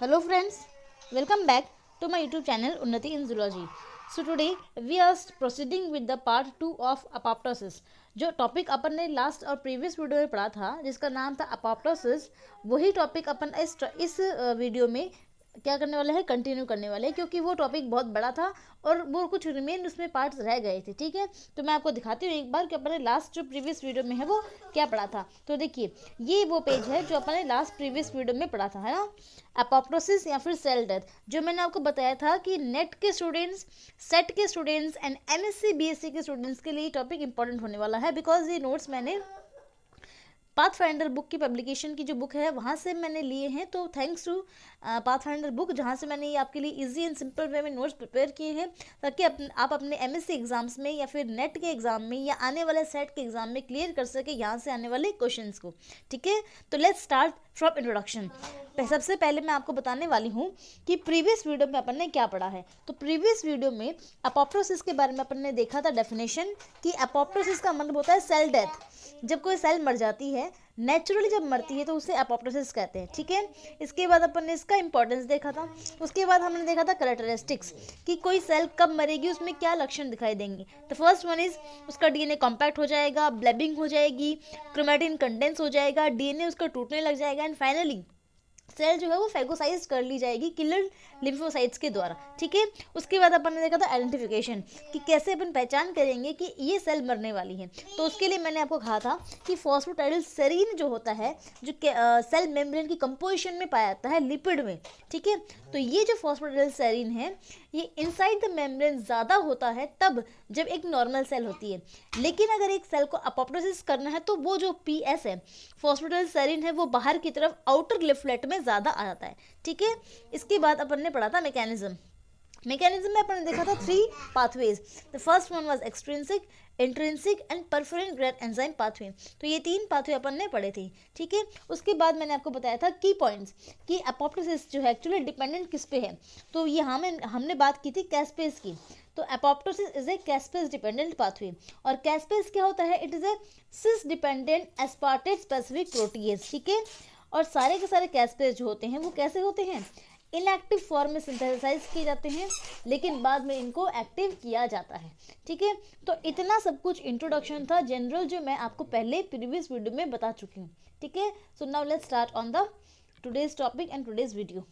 Hello friends, welcome back to my YouTube channel Unnati in Zoology. So today we are proceeding with the part 2 of apoptosis. जो topic अपन ने last और previous video में पढ़ा था जिसका नाम था apoptosis, वही टॉपिक अपन इस वीडियो में क्या करने वाले हैं, कंटिन्यू करने वाले हैं, क्योंकि वो टॉपिक बहुत बड़ा था और वो कुछ रिमेन उसमें पार्ट्स रह गए थे। ठीक है, तो मैं आपको दिखाती हूँ एक बार कि अपन ने लास्ट जो प्रीवियस वीडियो में है वो क्या पढ़ा था। तो देखिए, ये वो पेज है जो अपन ने लास्ट प्रीवियस वीडियो में पढ़ा था, है ना, एपोप्टोसिस या फिर सेल डेथ। जो मैंने आपको बताया था कि नेट के स्टूडेंट्स, सेट के स्टूडेंट्स एंड एमएससी बीएससी के स्टूडेंट्स के लिए टॉपिक इंपॉर्टेंट होने वाला है, बिकॉज ये नोट्स मैंने पाथफाइंडर बुक की पब्लिकेशन की जो बुक है वहाँ से मैंने लिए हैं। तो थैंक्स टू पाथफाइंडर बुक, जहाँ से मैंने ये आपके लिए इजी एंड सिंपल वे में नोट्स प्रिपेयर किए हैं, ताकि आप अपने एमएससी एग्जाम्स में या फिर नेट के एग्जाम में या आने वाले सेट के एग्जाम में क्लियर कर सके यहाँ से आने वाले क्वेश्चंस को। ठीक है, तो लेट्स स्टार्ट फ्रॉम इंट्रोडक्शन। सबसे पहले मैं आपको बताने वाली हूँ कि प्रीवियस वीडियो में अपन ने क्या पढ़ा है। तो प्रीवियस वीडियो में अपोप्टोसिस के बारे में अपन ने देखा था डेफिनेशन, कि अपोप्टोसिस का मतलब होता है सेल डेथ। जब कोई सेल मर जाती है, नेचुरली जब मरती है, तो उसे अपोप्टोसिस कहते हैं। ठीक है, इसके बाद अपन ने इसका इंपॉर्टेंस देखा था। उसके बाद हमने देखा था कैरेक्टरिस्टिक्स, कि कोई सेल कब मरेगी, उसमें क्या लक्षण दिखाई देंगे। तो फर्स्ट वन इज उसका डीएनए कॉम्पैक्ट हो जाएगा, ब्लेबिंग हो जाएगी, क्रोमैटिन कंडेंस हो जाएगा, डीएनए उसका टूटने लग जाएगा, एंड फाइनली सेल जो है वो फैगोसाइज कर ली जाएगी किलर लिम्फोसाइट्स के द्वारा। ठीक है, उसके बाद अपन ने देखा था आइडेंटिफिकेशन, कि कैसे अपन पहचान करेंगे कि ये सेल मरने वाली है। तो उसके लिए मैंने आपको कहा था कि फॉस्फोटाइडिल सेरीन जो होता है, जो सेल मेम्ब्रेन की कंपोजिशन में पाया जाता है लिपिड में। ठीक है, तो ये जो फॉस्फोटाइडिल सेरीन है, ये इनसाइड द मेम्ब्रेन ज़्यादा होता है तब जब एक नॉर्मल सेल होती है। लेकिन अगर एक सेल को अपोप्टोसिस करना है तो वो जो पीएस है, फॉस्फोटाइडिल सेरीन है, वो बाहर की तरफ आउटर लिफलेट में ज़्यादा आ जाता है। ठीक है, इसके बाद अपन ने पढ़ा था मैकेनिज्म में अपन ने देखा था 3 pathways. The first one was extrinsic, intrinsic and perforin granzyme pathway. तो ये 3 पाथवे अपन ने पढ़े थे। ठीक है, उसके बाद मैंने आपको बताया था की पॉइंट्स, कि अपोप्टोसिस जो है एक्चुअली डिपेंडेंट किस पे है। तो यहाँ में हमने बात की थी कैस्पेज की। तो apoptosis is a caspase dependent pathway, और कैस्पेज क्या होता है, it is a cys dependent aspartate specific protease. ठीक है, और सारे के सारे कैस्पेज जो होते हैं वो कैसे होते हैं, इनएक्टिव फॉर्म में सिंथेसाइज किए जाते हैं, लेकिन बाद में इनको एक्टिव किया जाता है। ठीक है, तो इतना सब कुछ इंट्रोडक्शन था जनरल, जो मैं आपको पहले प्रीवियस वीडियो में बता चुकी हूँ। ठीक है, so now let's start on the today's topic and today's video.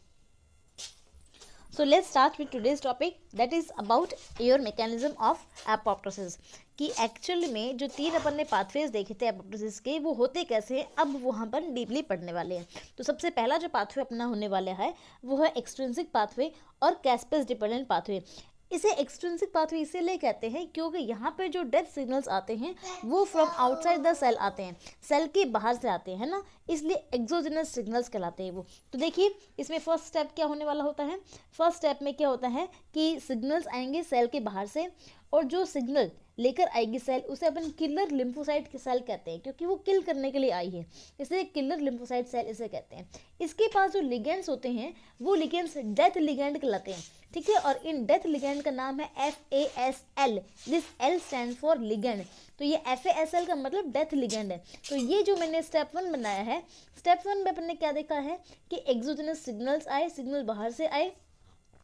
So let's start with today's topic, that is about your mechanism of apoptosis, कि एक्चुअल में जो 3 अपन ने पाथवेज देखे थे एपोप्टोसिस के, वो होते कैसे हैं, अब वो हम अपन डीपली पढ़ने वाले हैं। तो सबसे पहला जो पाथवे अपना होने वाला है वो है एक्सट्रिंसिक पाथवे और कैस्पेज डिपेंडेंट पाथवे। इसे एक्सट्रिंसिक पाथवे इसीलिए कहते हैं क्योंकि यहाँ पे जो डेथ सिग्नल्स आते हैं वो फ्रॉम आउटसाइड द सेल आते हैं, सेल के बाहर से आते हैं ना, इसलिए एक्सोजेनस सिग्नल्स कहलाते हैं वो। तो देखिए, इसमें फर्स्ट स्टेप क्या होने वाला होता है। फर्स्ट स्टेप में क्या होता है कि सिग्नल्स आएंगे सेल के बाहर से, और जो सिग्नल लेकर आएगी सेल, उसे अपन किलर लिम्फोसाइट की सेल कहते हैं, क्योंकि वो किल करने के लिए आई है, इसलिए किलर लिम्फोसाइट सेल इसे कहते हैं। इसके पास जो लिगेंड्स होते हैं वो लिगेंड्स डेथ लिगेंड कहलाते हैं। ठीक है, और इन डेथ लिगेंड का नाम है FASL, this L stand for ligand. तो ये FASL का मतलब डेथ लिगेंड है। तो ये जो मैंने स्टेप 1 बनाया है, स्टेप 1 में अपन ने क्या देखा है कि एक्सोजेनस सिग्नल्स आए, सिग्नल बाहर से आए,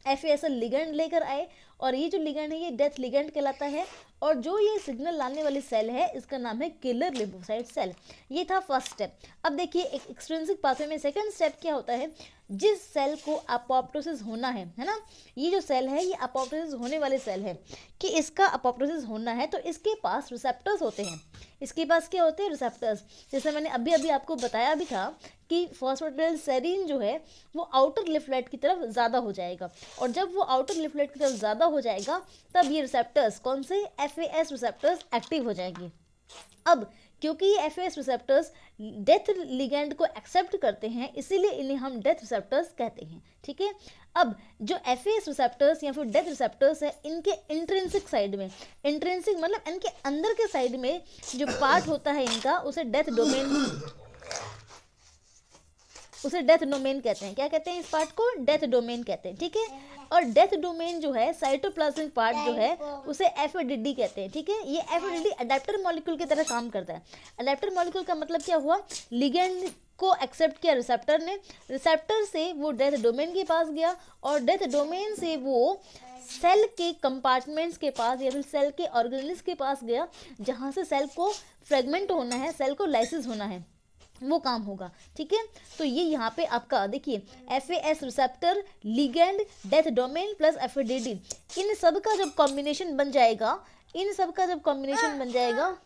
FASL लिगेंड लेकर आए, और ये जो लिगेंड है ये डेथ लिगेंड कहलाता है, और जो ये सिग्नल लाने वाली सेल है इसका नाम है किलर लिम्फोसाइट सेल। ये था फर्स्ट स्टेप। अब देखिए, एक एक्सट्रिंसिक पाथवे में सेकंड स्टेप क्या होता है, जिस सेल को अपोप्टोसिस होना है ना, ये जो सेल है ये अपोप्टोसिस होने वाली सेल है, कि इसका अपोप्टोसिस होना है, तो इसके पास रिसेप्टर्स होते हैं। इसके पास क्या होते हैं, रिसेप्टर्स। जैसे मैंने अभी आपको बताया भी था कि फॉस्फोटाइडिल सेरीन जो है वो आउटर लिफलेट की तरफ ज़्यादा हो जाएगा, और जब वो आउटर लिफलेट की तरफ ज़्यादा हो जाएगा तब ये रिसेप्टर्स, कौन से, FAS रिसेप्टर्स एक्टिव हो जाएंगी। अब क्योंकि ये FAS रिसेप्टर्स डेथ लिगेंड को एक्सेप्ट करते हैं, इसीलिए इन्हें हम डेथ रिसेप्टर्स कहते हैं। ठीक है, अब जो FAS रिसेप्टर्स या फिर डेथ रिसेप्टर्स है, इनके इंट्रिंसिक साइड में, इंट्रिंसिक मतलब इनके अंदर के साइड में जो पार्ट होता है इनका, उसे डेथ डोमेन कहते हैं। क्या कहते हैं इस पार्ट को, डेथ डोमेन कहते हैं। ठीक है, और डेथ डोमेन जो है, साइटोप्लाज्मिक पार्ट जो है, उसे FADD कहते हैं। ठीक है, ये FADD अडेप्टर मॉलिक्यूल की तरह काम करता है। अडेप्टर मॉलिक्यूल का मतलब क्या हुआ, लिगेंड उसको एक्सेप्ट किया रिसेप्टर ने, रिसेप्टर से वो डेथ डोमेन के पास गया और डेथ डोमेन से वो सेल के कंपार्टमेंट्स के पास या फिर सेल के ऑर्गेनेल्स के पास गया, जहाँ से सेल को फ्रेगमेंट होना है, सेल को लाइसिस होना है, वो काम होगा। ठीक है, तो ये यहाँ पे आपका देखिए FAS receptor, ligand, death domain plus FADD, इन सब का जब कॉम्बिनेशन बन जाएगा, इन सब का जब कॉम्बिनेशन बन जाएगा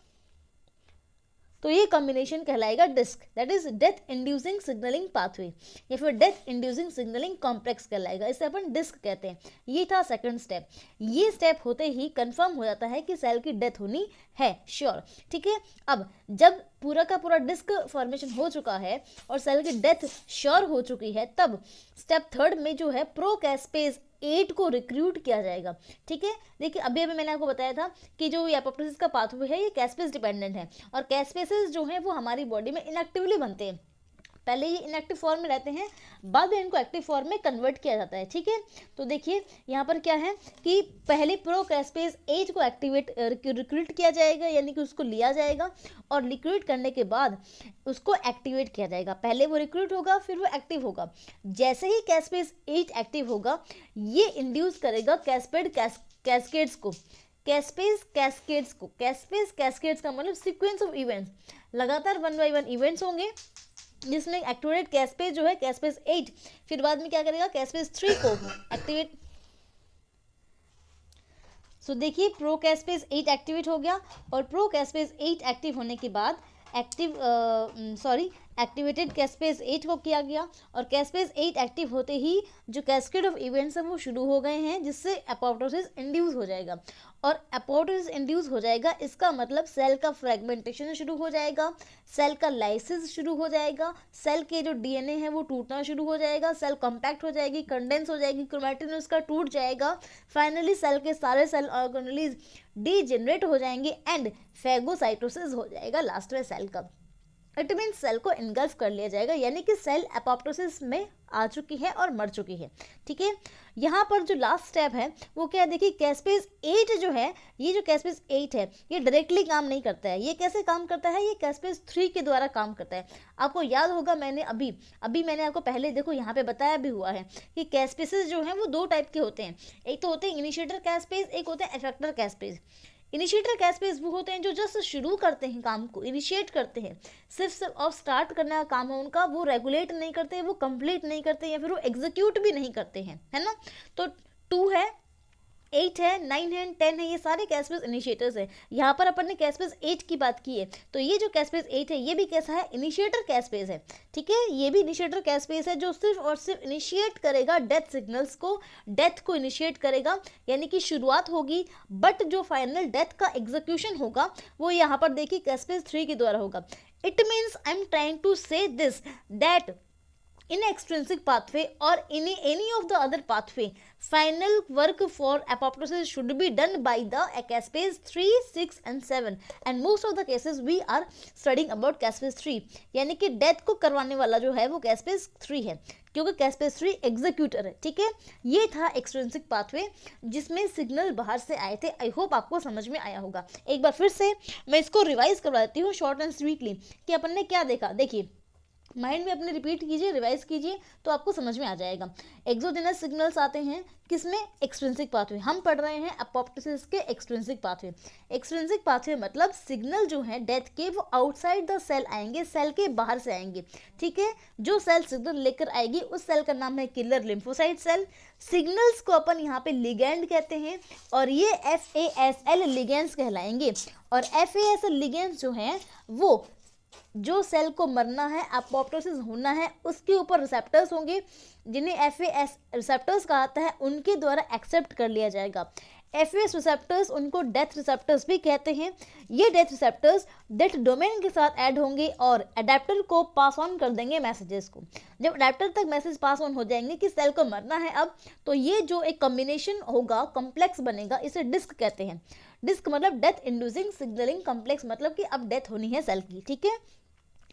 तो ये कॉम्बिनेशन कहलाएगा DISC, that is death inducing signalling pathway या फिर डेथ इंड्यूसिंग सिग्नलिंग कॉम्प्लेक्स कहलाएगा, इसे अपन डिस्क कहते हैं। ये था सेकंड स्टेप। ये स्टेप होते ही कंफर्म हो जाता है कि सेल की डेथ होनी है, श्योर। ठीक है, अब जब पूरा का पूरा डिस्क फॉर्मेशन हो चुका है और सेल की डेथ श्योर हो चुकी है, तब स्टेप थर्ड में जो है प्रोकैस्पेज 8 को रिक्रूट किया जाएगा। ठीक है, देखिए अभी मैंने आपको बताया था कि जो एपोप्टोसिस का पाथवे है ये कैस्पेस डिपेंडेंट है और कैस्पेसेस जो हैं वो हमारी बॉडी में इनएक्टिवली बनते हैं। पहले ये इनएक्टिव फॉर्म में रहते हैं, बाद में इनको एक्टिव फॉर्म में कन्वर्ट किया जाता है। ठीक है, तो देखिए यहाँ पर क्या है कि पहले प्रोकैस्पेज 8 को एक्टिवेट रिक्रूट किया जाएगा, यानी कि उसको लिया जाएगा और रिक्रूट करने के बाद उसको एक्टिवेट किया जाएगा। पहले वो रिक्रूट होगा, फिर वो एक्टिव होगा। जैसे ही कैस्पेज 8 एक्टिव होगा, ये इंड्यूस करेगा कैस्केड्स को, कैस्पेज कैस्केड्स का मतलब सीक्वेंस ऑफ इवेंट्स, लगातार 1 by 1 इवेंट्स होंगे जिसमें एक्टिवेटेड कैस्पेज जो है कैस्पेज 8, फिर बाद में क्या करेगा कैस्पेज 3 को एक्टिवेट। सो देखिए प्रोकैस्पेज 8 एक्टिवेट हो गया और प्रोकैस्पेज 8 एक्टिव होने के बाद एक्टिवेटेड कैस्पेज 8 को किया गया और कैस्पेज 8 एक्टिव होते ही जो कैस्केड ऑफ इवेंट्स हैं वो शुरू हो गए हैं, जिससे एपोप्टोसिस इंड्यूस हो जाएगा। और एपोप्टोसिस इंड्यूस हो जाएगा, इसका मतलब सेल का फ्रेगमेंटेशन शुरू हो जाएगा, सेल का लाइसिस शुरू हो जाएगा, सेल के जो DNA है वो टूटना शुरू हो जाएगा, सेल कॉम्पैक्ट हो जाएगी, कंडेंस हो जाएगी, क्रोमैटिन उसका टूट जाएगा, फाइनली सेल के सारे सेल ऑर्गेनेल्स डीजेनरेट हो जाएंगे एंड फैगोसाइटोसिस हो जाएगा लास्ट में सेल का। इट मीन सेल को इनगल्फ कर लिया जाएगा, यानी कि सेल एपोप्टोसिस में आ चुकी है और मर चुकी है। ठीक है, यहाँ पर जो लास्ट स्टेप है वो क्या है, देखिए कैस्पेज 8 जो है, ये जो कैस्पेज 8 है ये डायरेक्टली काम नहीं करता है। ये कैसे काम करता है, ये कैस्पेज 3 के द्वारा काम करता है। आपको याद होगा मैंने अभी मैंने आपको पहले देखो यहाँ पे बताया भी हुआ है कि कैस्पेसेस जो हैं वो 2 टाइप के होते हैं, एक तो होते हैं इनिशिएटर कैस्पेज, एक होते हैं इफेक्टर कैस्पेज। इनिशिएटर कैस्पेज वो होते हैं जो जस्ट शुरू करते हैं काम को, इनिशिएट करते हैं, सिर्फ और स्टार्ट करने का काम है उनका, वो रेगुलेट नहीं करते, वो कंप्लीट नहीं करते या फिर वो एग्जीक्यूट भी नहीं करते हैं, है ना। तो 2 है, 8 है, 9 है, 10 है, ये सारे कैस्पेज इनिशिएटर्स है। यहाँ पर अपन ने कैस्पेज 8 की बात की है, तो ये जो कैस्पेज 8 है ये भी कैसा है, इनिशिएटर कैस्पेज है। ठीक है, ये भी इनिशिएटर कैस्पेज है जो सिर्फ और सिर्फ इनिशिएट करेगा डेथ सिग्नल्स को, डेथ को इनिशिएट करेगा, यानी कि शुरुआत होगी, बट जो फाइनल डेथ का एग्जीक्यूशन होगा वो यहाँ पर देखिए कैस्पेज 3 के द्वारा होगा। It means I am trying to say this that in extrinsic pathway or in any of the other pathway, final work for apoptosis should be done by the caspase 3, 6 and 7 and most of the cases we are studying about caspase 3, यानी कि death को करवाने वाला जो है वो caspase 3 है, क्योंकि caspase 3 एग्जीक्यूटर है। ठीक है, ये था एक्सट्रिंसिक पाथवे जिसमें सिग्नल बाहर से आए थे। आई होप आपको समझ में आया होगा। एक बार फिर से मैं इसको रिवाइज करवा देती हूँ शॉर्ट एंड स्वीटली कि अपन ने क्या देखा। देखिए माइंड में अपने रिपीट कीजिए, रिवाइज कीजिए तो आपको समझ में आ जाएगा। एक्सोजेनस सिग्नल्स आते हैं किसमें, एक्सट्रिंसिक पाथवे। हम पढ़ रहे हैं एपोप्टोसिस के एक्सट्रिंसिक पाथवे। एक्सट्रिंसिक पाथवे मतलब सिग्नल जो है डेथ के वो आउटसाइड द सेल आएंगे, सेल के बाहर से आएंगे। ठीक है, जो सेल सिग्नल लेकर आएगी उस सेल का नाम है किलर लिम्फोसाइट सेल। सिग्नल्स को अपन यहाँ पे लिगेंड कहते हैं और ये FASL लिगेंड्स कहलाएंगे। और FASL लिगेंड्स जो हैं वो जो सेल को मरना है, एपोप्टोसिस होना है, उसके ऊपर रिसेप्टर्स होंगे जिन्हें FAS रिसेप्टर्स कहा जाता है, उनके द्वारा एक्सेप्ट कर लिया जाएगा। FAS रिसेप्टर्स उनको डेथ रिसेप्टर्स भी कहते हैं। ये डेथ रिसेप्टर्स डेथ डोमेन के साथ ऐड होंगे और अडेप्टर को पास ऑन कर देंगे मैसेजेस को। जब अडेप्टर तक मैसेज पास ऑन हो जाएंगे कि सेल को मरना है अब, तो ये जो एक कॉम्बिनेशन होगा, कॉम्प्लेक्स बनेगा, इसे डिस्क कहते हैं। डिस्क मतलब डेथ इंड्यूसिंग सिग्नलिंग कॉम्प्लेक्स, मतलब कि अब डेथ होनी है सेल की। ठीक है,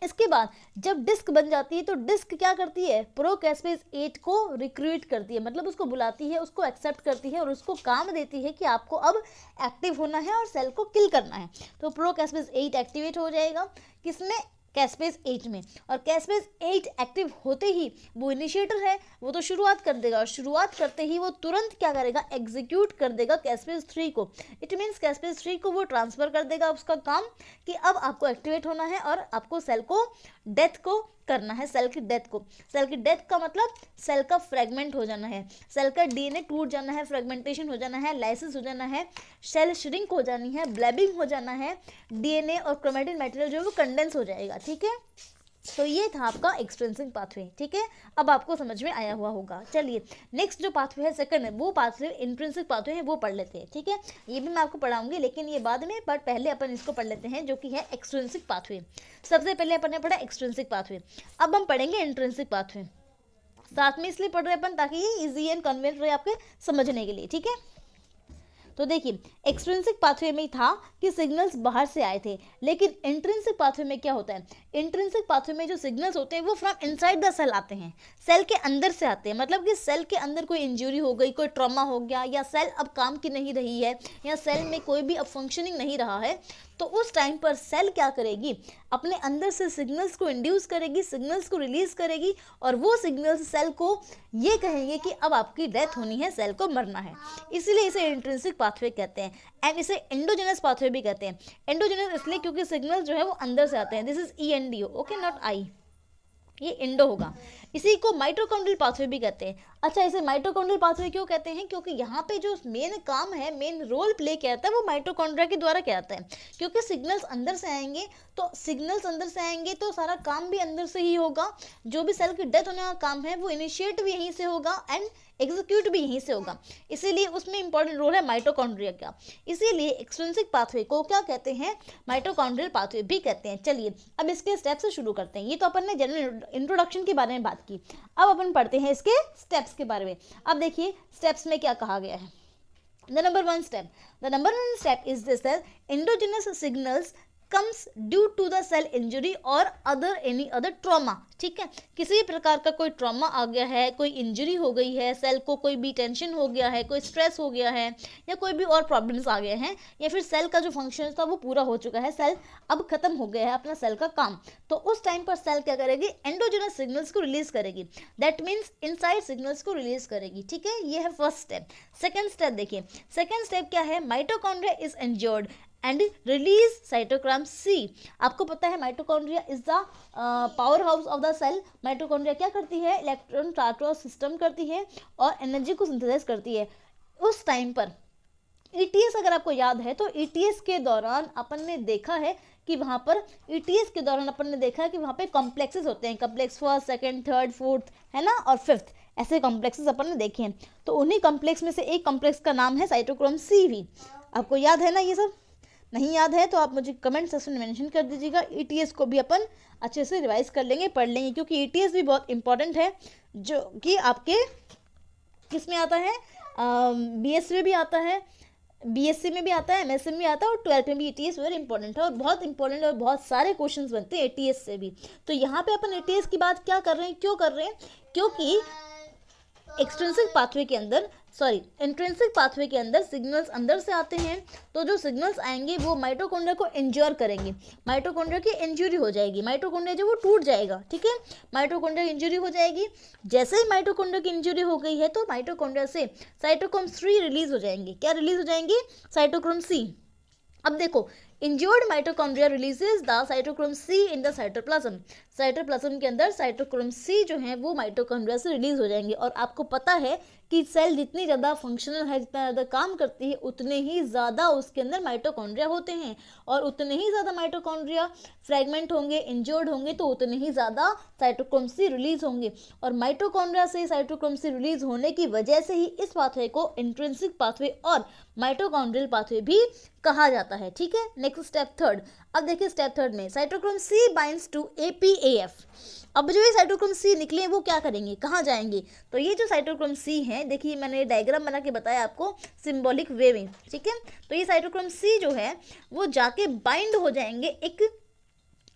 इसके बाद जब डिस्क बन जाती है तो डिस्क क्या करती है, प्रोकैस्पेज 8 को रिक्रूट करती है, मतलब उसको बुलाती है, उसको एक्सेप्ट करती है और उसको काम देती है कि आपको अब एक्टिव होना है और सेल को किल करना है। तो प्रोकैस्पेज 8 एक्टिवेट हो जाएगा, किसमें, कैस्पेज 8 में, और कैस्पेज 8 एक्टिव होते ही वो इनिशिएटर है, वो तो शुरुआत कर देगा, और शुरुआत करते ही वो तुरंत क्या करेगा, एग्जीक्यूट कर देगा कैस्पेज 3 को। इट मीन्स कैस्पेज 3 को वो ट्रांसफर कर देगा उसका काम कि अब आपको एक्टिवेट होना है और आपको सेल को डेथ को करना है, सेल की डेथ को। सेल की डेथ का मतलब सेल का फ्रेगमेंट हो जाना है, सेल का डीएनए टूट जाना है, फ्रेगमेंटेशन हो जाना है, लाइसिस हो जाना है, सेल श्रिंक हो जानी है, ब्लैबिंग हो जाना है, डीएनए और क्रोमेटिन मटेरियल जो है वो कंडेंस हो जाएगा, ठीक है। तो ये था आपका एक्सट्रिंसिक पाथवे, ठीक है। अब आपको समझ में आया हुआ होगा। चलिए नेक्स्ट जो पाथवे है सेकंड है, वो पाथवे इंट्रिंसिक पाथवे है, वो पढ़ लेते हैं, ठीक है। ये भी मैं आपको पढ़ाऊंगी लेकिन ये बाद में, बट पहले अपन इसको पढ़ लेते हैं जो कि है एक्सट्रिंसिक पाथवे। सबसे पहले अपन ने पढ़ा एक्सट्रिंसिक पाथवे, अब हम पढ़ेंगे इंट्रिंसिक पाथवे। साथ में इसलिए पढ़ रहे अपन ताकि ये इजी एंड कन्वीनियंट रहे आपके समझने के लिए, ठीक है। तो देखिए एक्सट्रिंसिक पाथवे में था कि सिग्नल्स बाहर से आए थे, लेकिन इंट्रिंसिक पाथवे में क्या होता है, इंट्रिंसिक पाथवे में जो सिग्नल्स होते हैं वो फ्रॉम इनसाइड द सेल आते हैं, सेल के अंदर से आते हैं। मतलब कि सेल के अंदर कोई इंजरी हो गई, कोई ट्रॉमा हो गया, या सेल अब काम की नहीं रही है, या सेल में कोई भी अब फंक्शनिंग नहीं रहा है, तो उस टाइम पर सेल क्या करेगी, अपने अंदर से सिग्नल्स को इंड्यूस करेगी, सिग्नल्स को रिलीज करेगी, और वो सिग्नल्स सेल को ये कहेंगे कि अब आपकी डेथ होनी है, सेल को मरना है। इसीलिए इसे इंट्रिंसिक पाथवे कहते हैं, एंड इसे एंडोजेनस पाथवे भी कहते हैं। एंडोजेनस इसलिए क्योंकि सिग्नल जो है वो अंदर से आते हैं, this is ENDO, okay, not I, ये इंडो होगा। इसी को माइटोकॉन्ड्रियल पाथवे भी कहते हैं। अच्छा, इसे माइटोकॉन्ड्रियल पाथवे क्यों कहते हैं, क्योंकि यहाँ पे जो मेन काम है, मेन रोल प्ले किया जाता है वो माइटोकॉन्ड्रिया के द्वारा किया जाता है। क्योंकि सिग्नल्स अंदर से आएंगे, तो सिग्नल्स अंदर से आएंगे तो सारा काम भी अंदर से ही होगा, जो भी सेल की डेथ होने का काम है वो इनिशिएट भी यहीं से होगा एंड एग्जीक्यूट भी यहीं से होगा। इसीलिए उसमें इंपॉर्टेंट रोल है माइटोकॉन्ड्रिया का। इसीलिए एक्सट्रिंसिक पाथवे को क्या कहते हैं, माइटोकॉन्ड्रियल पाथवे भी कहते हैं। चलिए अब इसके स्टेप से शुरू करते हैं। ये तो अपन ने जनरल इंट्रोडक्शन के बारे में बात की, अब अपन पढ़ते हैं इसके स्टेप्स के बारे में। अब देखिए स्टेप्स में क्या कहा गया है। The number one step is this, that endogenous signals comes due to the cell injury or any other trauma। ठीक है, किसी भी प्रकार का कोई ट्रॉमा आ गया है, कोई इंजरी हो गई है, सेल को कोई भी टेंशन हो गया है, कोई स्ट्रेस हो गया है, या कोई भी और प्रॉब्लम्स आ गए हैं, या फिर सेल का जो फंक्शन था वो पूरा हो चुका है, सेल अब खत्म हो गया है अपना सेल का काम, तो उस टाइम पर सेल क्या करेगी, एंडोजेनस सिग्नल्स को रिलीज करेगी। दैट मीन्स इनसाइड सिग्नल्स को रिलीज करेगी। ठीक है, ये है फर्स्ट स्टेप। सेकेंड स्टेप देखिए, सेकेंड स्टेप क्या है, mitochondria is injured and release cytochrome C। आपको पता है mitochondria is the power house of the cell. Mitochondria क्या करती है, इलेक्ट्रॉन ट्रांसपोर्ट सिस्टम करती है और एनर्जी को सिंथेसाइज करती है। उस टाइम पर ETS अगर आपको याद है तो ETS के दौरान अपन ने देखा है कि वहाँ पर ETS के दौरान अपन ने देखा है कि वहाँ पे कॉम्प्लेक्सेस होते हैं, complex first, second, third, fourth, है ना, और फिफ्थ, ऐसे कॉम्प्लेक्सेस अपन ने देखे हैं। तो उन्हीं कॉम्प्लेक्स में से एक कॉम्प्लेक्स का नाम है साइटोक्रोम C भी। आपको याद है ना, ये सब नहीं याद है तो आप मुझे कमेंट सेक्शन में मेंशन कर दीजिएगा। ETS को भी अपन अच्छे से रिवाइज कर लेंगे, पढ़ लेंगे, क्योंकि ETS भी बहुत इंपॉर्टेंट है, जो कि आपके किस में आता है, BS में भी आता है, BSc में भी आता है, MSc में भी आता है, और 12th में भी ETS वेरी इंपॉर्टेंट है, और बहुत इंपॉर्टेंट है, और बहुत सारे क्वेश्चंस बनते हैं ETS से भी। तो यहाँ पे अपन ETS की बात क्या कर रहे हैं, क्यों कर रहे हैं, क्योंकि एक्सट्रिंसिक पाथवे के अंदर, सॉरी इंट्रिंसिक पाथवे के अंदर सिग्नल्स अंदर से आते हैं, तो जो सिग्नल्स आएंगे वो माइटोकॉन्ड्रिया को इंजर करेंगे, माइटोकॉन्ड्रिया की इंजरी हो जाएगी, माइटोकॉन्ड्रिया जो वो टूट जाएगा। ठीक है, माइटोकॉन्ड्रिया की इंजरी हो जाएगी। जैसे ही माइटोकॉन्ड्रिया की इंजरी हो गई है तो माइटोकॉन्ड्रिया से साइटोक्रोम C रिलीज हो जाएंगे। क्या रिलीज हो जाएंगे, साइटोक्रोम C। अब देखो, injured mitochondria releases the cytochrome C in the cytoplasm. Cytoplasm के अंदर साइटोक्रोम C जो है वो माइटोकॉन्ड्रिया से रिलीज हो जाएंगे। और आपको पता है कि सेल जितनी ज़्यादा फंक्शनल है, जितना ज़्यादा काम करती है, उतने ही ज़्यादा उसके अंदर माइटोकॉन्ड्रिया होते हैं, और उतने ही ज़्यादा माइटोकॉन्ड्रिया फ्रैगमेंट होंगे, इंजर्ड होंगे, तो उतने ही ज़्यादा साइटोक्रोम C रिलीज होंगे। और माइटोकॉन्ड्रिया से साइटोक्रोम C रिलीज होने की वजह से ही इस पाथवे को इंट्रिंसिक पाथवे और माइटोकॉन्ड्रियल पाथवे भी कहा जाता है। ठीक है, नेक्स्ट स्टेप थर्ड। अब देखिए स्टेप थर्ड में cytochrome C binds to APAF। अब जो ये साइटोक्रोम C निकले वो क्या करेंगे, कहाँ जाएंगे, तो ये जो साइटोक्रोम C है, देखिए मैंने डायग्राम बना के बताया आपको सिंबॉलिक वे में। ठीक है, तो ये साइटोक्रोम C जो है वो जाके बाइंड हो जाएंगे एक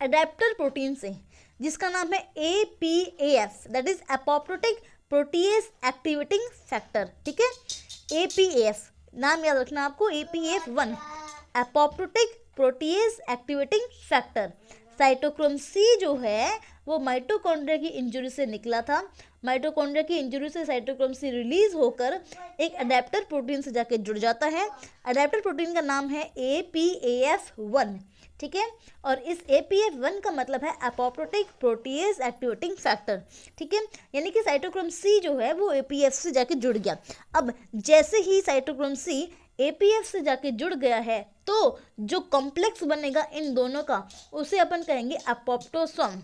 एडेप्टर प्रोटीन से, जिसका नाम है APAF, that is apoptotic protease activating factor. ठीक है, APAF नाम याद रखना आपको, APAF1, apoptotic protease activating factor. Cytochrome C जो है वो माइटोकॉन्ड्रिया की इंजुरी से निकला था। माइटोकॉन्ड्रिया की इंजुरी से साइटोक्रोम सी रिलीज होकर एक अडेप्टर प्रोटीन से जाके जुड़ जाता है। अडेप्टर प्रोटीन का नाम है APAF1, ठीक है। और इस APAF1 का मतलब है एपोप्टोटिक प्रोटीएज एक्टिवेटिंग फैक्टर, ठीक है। यानी कि साइटोक्रोम सी जो है वो APF से जाके जुड़ गया। अब जैसे ही साइटोक्रोम सी APF से जाके जुड़ गया है तो जो कॉम्प्लेक्स बनेगा इन दोनों का उसे अपन कहेंगे अपोप्टोसोम।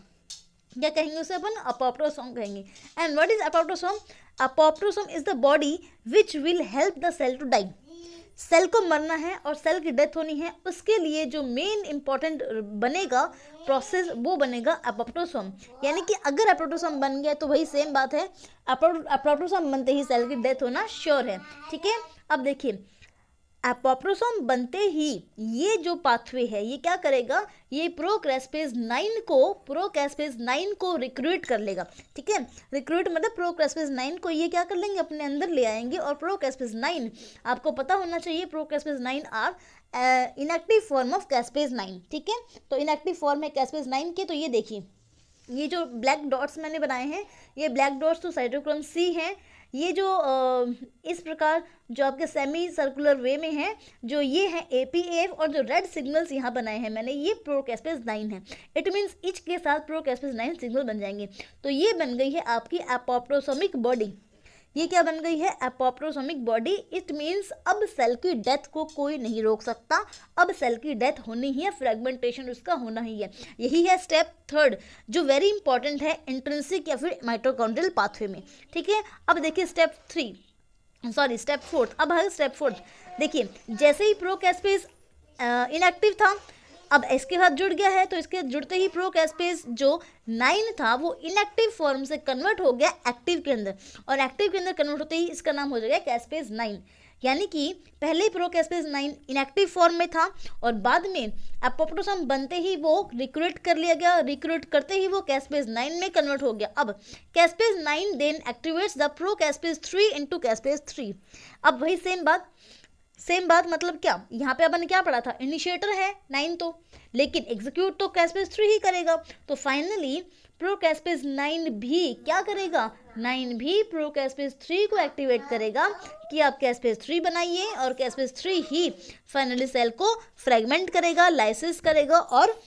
क्या कहेंगे उसे अपन? अपोप्टोसोम कहेंगे। And what is apoptosome? Apoptosome is the body which will help the cell to die. Cell को मरना है और सेल की डेथ होनी है, उसके लिए जो मेन इंपॉर्टेंट बनेगा प्रोसेस वो बनेगा अपोप्टोसोम। यानी कि अगर अपोप्टोसोम बन गया तो वही सेम बात है, अपोप्टोसोम बनते ही सेल की डेथ होना श्योर है, ठीक है। अब देखिए अपोप्टोसोम बनते ही ये जो पाथवे है ये क्या करेगा, ये प्रोकैस्पेज 9 को रिक्रूट कर लेगा, ठीक है। रिक्रूट मतलब प्रोकैस्पेज 9 को ये क्या कर लेंगे, अपने अंदर ले आएंगे। और प्रोकैस्पेज 9 आपको पता होना चाहिए, procaspase 9 are inactive form of caspase 9, ठीक है। तो इनएक्टिव फॉर्म है कैस्पेज 9 के। तो ये देखिए ये जो ब्लैक डॉट्स मैंने बनाए हैं, ये ब्लैक डॉट्स तो साइटोक्रोम सी हैं। ये जो इस प्रकार जो आपके सेमी सर्कुलर वे में है, जो ये है APAF, और जो रेड सिग्नल्स यहाँ बनाए हैं मैंने, ये प्रोकैस्पेज 9 है। इट मीन्स इच के साथ प्रोकैस्पेज 9 सिग्नल बन जाएंगे। तो ये बन गई है आपकी अपोप्टोसोमिक बॉडी। ये क्या बन गई है? अपोप्टोसोमिक बॉडी। इट मीन्स अब सेल की डेथ को कोई नहीं रोक सकता, अब सेल की डेथ होनी ही है, फ्रेगमेंटेशन उसका होना ही है। यही है स्टेप 3 जो वेरी इंपॉर्टेंट है इंट्रिंसिक या फिर माइटोकॉन्ड्रियल पाथवे में, ठीक है। अब देखिए स्टेप 4। अब है स्टेप 4। देखिए जैसे ही प्रोकैस्पेज इनएक्टिव था, अब इसके साथ जुड़ गया है, तो इसके जुड़ते ही प्रोकैस्पेज जो 9 था वो इनएक्टिव फॉर्म से कन्वर्ट हो गया एक्टिव के अंदर, और एक्टिव के अंदर कन्वर्ट होते ही इसका नाम हो जाएगा कैस्पेज 9। यानी कि पहले प्रोकैस्पेज 9 इनएक्टिव फॉर्म में था और बाद में अपोप्टोसोम बनते ही वो रिक्रूट कर लिया गया, रिक्रूट करते ही वो कैस्पेज 9 में कन्वर्ट हो गया। अब caspase 9 then activates the procaspase 3 into caspase 3। अब वही सेम बात मतलब क्या, यहाँ पे अपन ने क्या पढ़ा था, इनिशिएटर है 9 तो, लेकिन एग्जीक्यूट तो कैस्पेज 3 ही करेगा। तो फाइनली प्रोकैस्पेज 9 भी क्या करेगा, 9 भी प्रोकैस्पेज 3 को एक्टिवेट करेगा कि आप कैस्पेज 3 बनाइए, और कैस्पेज 3 ही फाइनली सेल को फ्रेगमेंट करेगा, लाइसिस करेगा और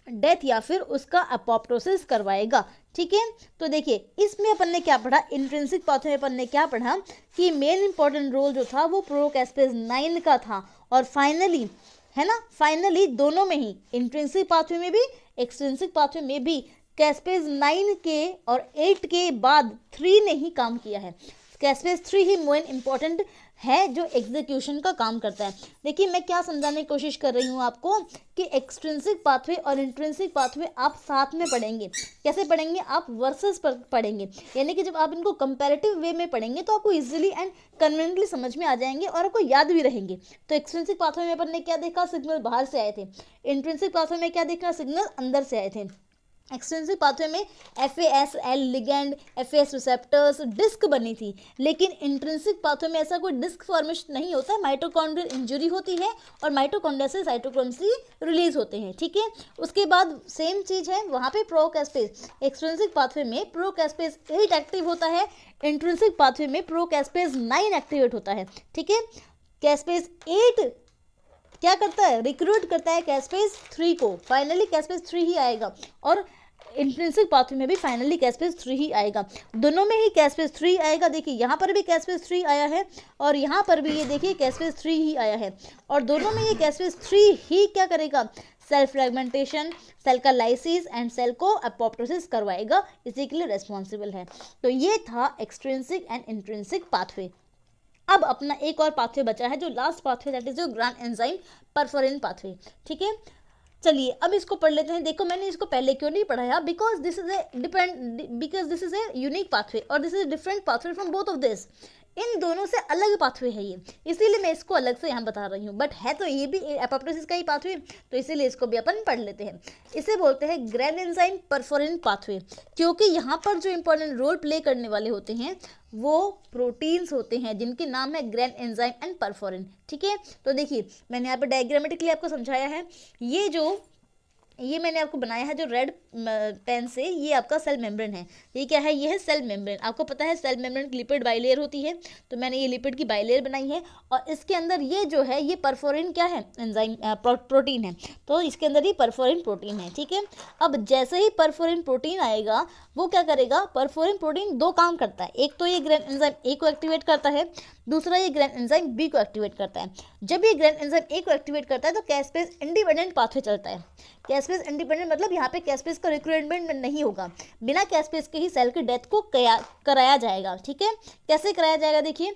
डेथ या फिर उसका अपोप्टोसिस करवाएगा, ठीक है। तो देखिए इसमें अपन ने क्या पढ़ा, इंट्रिंसिक पाथवे में अपन ने क्या पढ़ा कि मेन इंपॉर्टेंट रोल जो था वो प्रोकैस्पेज 9 का था, और फाइनली है ना, फाइनली दोनों में ही इंट्रिंसिक पाथवे में भी एक्सट्रिंसिक पाथवे में भी कैस्पेज 9 के और 8 के बाद 3 ने ही काम किया है। कैस्पेज 3 ही मेन इंपॉर्टेंट है जो एग्जीक्यूशन का काम करता है। देखिए मैं क्या समझाने की कोशिश कर रही हूँ आपको कि एक्सट्रिंसिक पाथवे और इंट्रिंसिक पाथवे आप साथ में पढ़ेंगे। कैसे पढ़ेंगे? आप वर्सेस पर पढ़ेंगे, यानी कि जब आप इनको कंपैरेटिव वे में पढ़ेंगे तो आपको इजीली एंड कन्वीनियंटली समझ में आ जाएंगे और आपको याद भी रहेंगे। तो एक्सट्रिंसिक पाथवे में अपन ने क्या देखा, सिग्नल बाहर से आए थे। इंट्रिंसिक पाथवे में क्या देखा, सिग्नल अंदर से आए थे। एक्सटेंसिव पाथवे में FASL ligand, FAS receptors, DISC बनी थी, लेकिन इंट्रिंसिक पाथवे में ऐसा कोई डिस्क फॉर्मेशन नहीं होता, माइटोकॉन्ड्रियल इंजरी होती है और माइटोकॉन्ड्रिया से साइटोक्रोम सी रिलीज होते हैं, ठीक है। उसके बाद सेम चीज़ है वहाँ पे प्रोकैस्पेज, एक्सट्रिंसिक पाथवे में प्रोकैस्पेज 8 एक्टिव होता है, इंट्रिंसिक पाथवे में प्रोकैस्पेज 9 एक्टिवेट होता है, ठीक है। कैस्पेज 8 क्या करता है, रिक्रूट करता है कैस्पेज 3 को, फाइनली कैस्पेज 3 ही आएगा, और इंट्रिंसिक पाथवे में भी फाइनली कैस्पेज 3 ही आएगा। दोनों में ही कैस्पेज 3 आएगा। देखिए यहाँ पर भी कैस्पेज 3 आया है और यहाँ पर भी ये देखिए कैस्पेज 3 ही आया है, और दोनों में ये कैस्पेज 3 ही क्या करेगा, सेल फ्रेगमेंटेशन, सेल का लाइसिस एंड सेल को अपोप्टोसिस करवाएगा, इसी के लिए रेस्पॉन्सिबल है। तो ये था एक्सट्रिंसिक एंड इंट्रिंसिक पाथवे। अब अपना एक और पाथवे बचा है जो लास्ट पाथवे, दैट इज जो ग्रांड एंजाइम परफोरिन पाथवे, ठीक है। चलिए अब इसको पढ़ लेते हैं। देखो मैंने इसको पहले क्यों नहीं पढ़ाया, because this is a unique pathway और this is different pathway from both of this. इन दोनों से अलग पाथवे है ये, इसीलिए मैं इसको अलग से यहाँ बता रही हूँ, बट है तो ये भी एपोप्टोसिस का ही पाथवे, तो इसीलिए इसको भी अपन पढ़ लेते हैं। इसे बोलते हैं ग्रैंड एंजाइम परफोरिन पाथवे, क्योंकि यहाँ पर जो इंपॉर्टेंट रोल प्ले करने वाले होते हैं वो प्रोटीन्स होते हैं जिनके नाम है ग्रैंड एंजाइम एंड परफोरिन, ठीक है। तो देखिए मैंने यहाँ पर डायग्रामेटिकली आपको समझाया है, ये जो ये मैंने आपको बनाया है जो रेड पेन से, ये आपका सेल मेम्ब्रेन है। ये क्या है? ये है सेल मेम्ब्रेन। आपको पता है सेल मेम्ब्रेन की लिपिड बाइलेयर होती है, तो मैंने ये लिपिड की बाइलेयर बनाई है। और इसके अंदर ये जो है ये परफोरिन क्या है? एंजाइम प्रोटीन है। तो इसके अंदर ये परफोरिन प्रोटीन है, ठीक है। अब जैसे ही परफोरिन प्रोटीन आएगा वो क्या करेगा? परफोरिन प्रोटीन दो काम करता है। एक तो ये ग्रैंड एंजाइम ए को एक्टिवेट करता है, दूसरा ये ग्रैंड एंजाइम बी को एक्टिवेट करता है। जब ये ग्रैंड एंजाइम ए को एक्टिवेट करता है तो कैस्पेज इंडिपेंडेंट पाथवे चलता है। कैस्पेज इंडिपेंडेंट मतलब यहाँ पे कैस्पेज का रिक्रूटमेंट नहीं होगा, बिना कैस्पेज के ही सेल की डेथ को कराया जाएगा, ठीक है। कैसे कराया जाएगा? देखिए,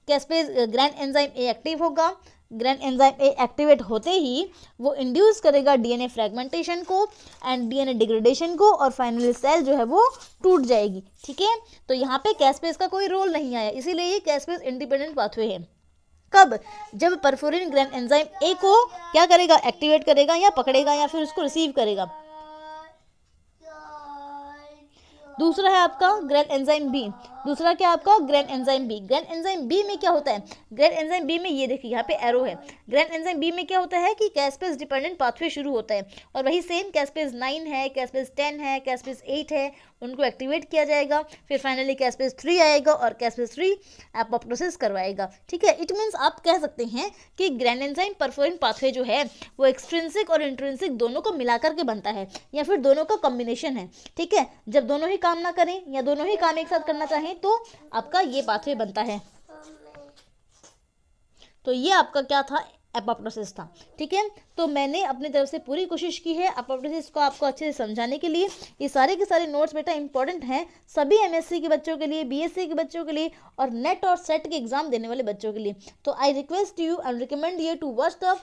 caspase grand enzyme A active होगा, ग्रैंड एंजाइम ए एक्टिवेट होते ही वो इंड्यूस करेगा डीएनए फ्रेगमेंटेशन को एंड डीएनए डिग्रेडेशन को, और फाइनली सेल जो है वो टूट जाएगी, ठीक है। तो यहाँ पे कैस्पेज का कोई रोल नहीं आया, इसीलिए ये कैस्पेज इंडिपेंडेंट पाथवे है। कब? जब परफोरिन ग्रैंड एंजाइम ए को क्या करेगा? एक्टिवेट करेगा या पकड़ेगा या फिर उसको रिसीव करेगा। दूसरा है आपका ग्रैंड एंजाइम बी। दूसरा क्या आपका? Granzyme B. Granzyme B में क्या होता है? ग्रैंड एंजाइम बी में ये देखिए यहाँ पे एरो है। ग्रैंड एंजाइम बी में क्या होता है कि कैस्पेज डिपेंडेंट पाथवे शुरू होता है, और वही सेम कैस्पेज 9 है, कैस्पेज 10 है, कैस्पेज 8 है, उनको एक्टिवेट किया जाएगा। फिर फाइनली कैस्पेज 3 आएगा और कैस्पेज 3 एपोप्टोसिस करवाएगा, ठीक है। इट मीन्स आप कह सकते हैं कि ग्रैंड एंजाइम परफोरिन पाथवे जो है वो एक्सट्रिंसिक और इंट्रिंसिक दोनों को मिलाकर के बनता है, या फिर दोनों का कॉम्बिनेशन है, ठीक है। जब दोनों ही काम ना करें या दोनों ही काम एक साथ करना चाहें तो आपका ये पाथवे बनता है। तो ये आपका क्या था? एपोप्टोसिस था, ठीक है। तो मैंने अपनी तरफ से पूरी कोशिश की है एपोप्टोसिस को आपको अच्छे से समझाने के लिए। ये सारे के सारे नोट्स बेटा इंपॉर्टेंट हैं सभी एमएससी के बच्चों के लिए, बीएससी के बच्चों के लिए, और नेट और सेट के एग्जाम देने वाले बच्चों के लिए। तो I request you and recommend you to watch the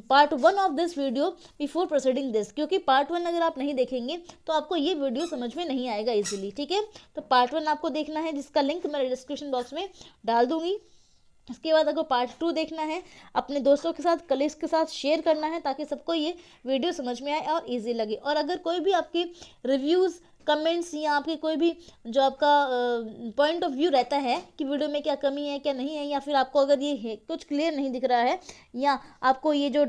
part 1 of this video before proceeding this, क्योंकि पार्ट 1 अगर आप नहीं देखेंगे तो आपको ये वीडियो समझ में नहीं आएगा इजीली, ठीक है। तो पार्ट 1 आपको देखना है, जिसका लिंक मैं डिस्क्रिप्शन बॉक्स में डाल दूंगी। इसके बाद अगर पार्ट 2 देखना है, अपने दोस्तों के साथ, कलीग्स के साथ शेयर करना है, ताकि सबको ये वीडियो समझ में आए और इजी लगे। और अगर कोई भी आपकी रिव्यूज़, कमेंट्स या आपकी कोई भी जो आपका पॉइंट ऑफ व्यू रहता है कि वीडियो में क्या कमी है क्या नहीं है, या फिर आपको अगर ये कुछ क्लियर नहीं दिख रहा है, या आपको ये जो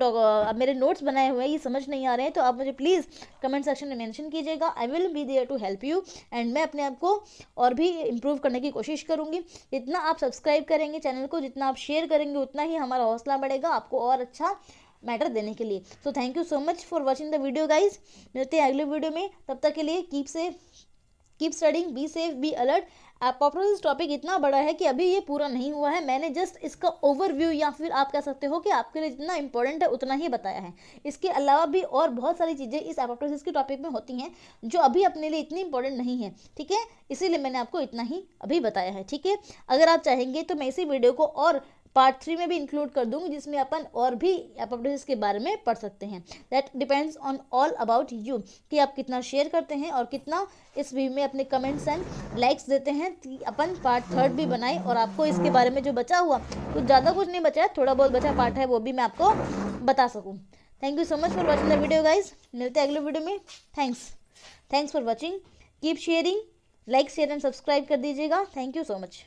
मेरे नोट्स बनाए हुए हैं ये समझ नहीं आ रहे हैं, तो आप मुझे प्लीज़ कमेंट सेक्शन में मेंशन कीजिएगा। I will be there to help you, and मैं अपने आप को और भी इम्प्रूव करने की कोशिश करूँगी। जितना आप सब्सक्राइब करेंगे चैनल को, जितना आप शेयर करेंगे, उतना ही हमारा हौसला बढ़ेगा आपको और अच्छा मैटर देने के लिए। So thank you so much for watching the video guys. मिलते हैं अगले वीडियो में, तब तक के लिए keep safe, keep studying, be safe, be alert. Apoptosis topic इतना बड़ा है कि अभी ये पूरा नहीं हुआ है, मैंने जस्ट इसका ओवरव्यू, या फिर आप कह सकते हो कि आपके लिए जितना इंपॉर्टेंट है उतना ही बताया है। इसके अलावा भी और बहुत सारी चीज़ें इस एपोप्टोसिस के टॉपिक में होती हैं जो अभी अपने लिए इतनी इंपॉर्टेंट नहीं है, ठीक है। इसीलिए मैंने आपको इतना ही अभी बताया है, ठीक है। अगर आप चाहेंगे तो मैं इसी वीडियो को और पार्ट 3 में भी इंक्लूड कर दूंगी, जिसमें अपन और भी एपोप्टोसिस के बारे में पढ़ सकते हैं। That depends on all about you, कि आप कितना शेयर करते हैं और कितना इस वीडियो में अपने कमेंट्स एंड लाइक्स देते हैं, कि अपन पार्ट 3 भी बनाएं और आपको इसके बारे में जो बचा हुआ, कुछ ज़्यादा कुछ नहीं बचा है, थोड़ा बहुत बचा पार्ट है, वो भी मैं आपको बता सकूँ। Thank you so much for watching the video guys. मिलते हैं अगले वीडियो में। Thanks for watching. Keep sharing, like share and subscribe कर दीजिएगा। Thank you so much.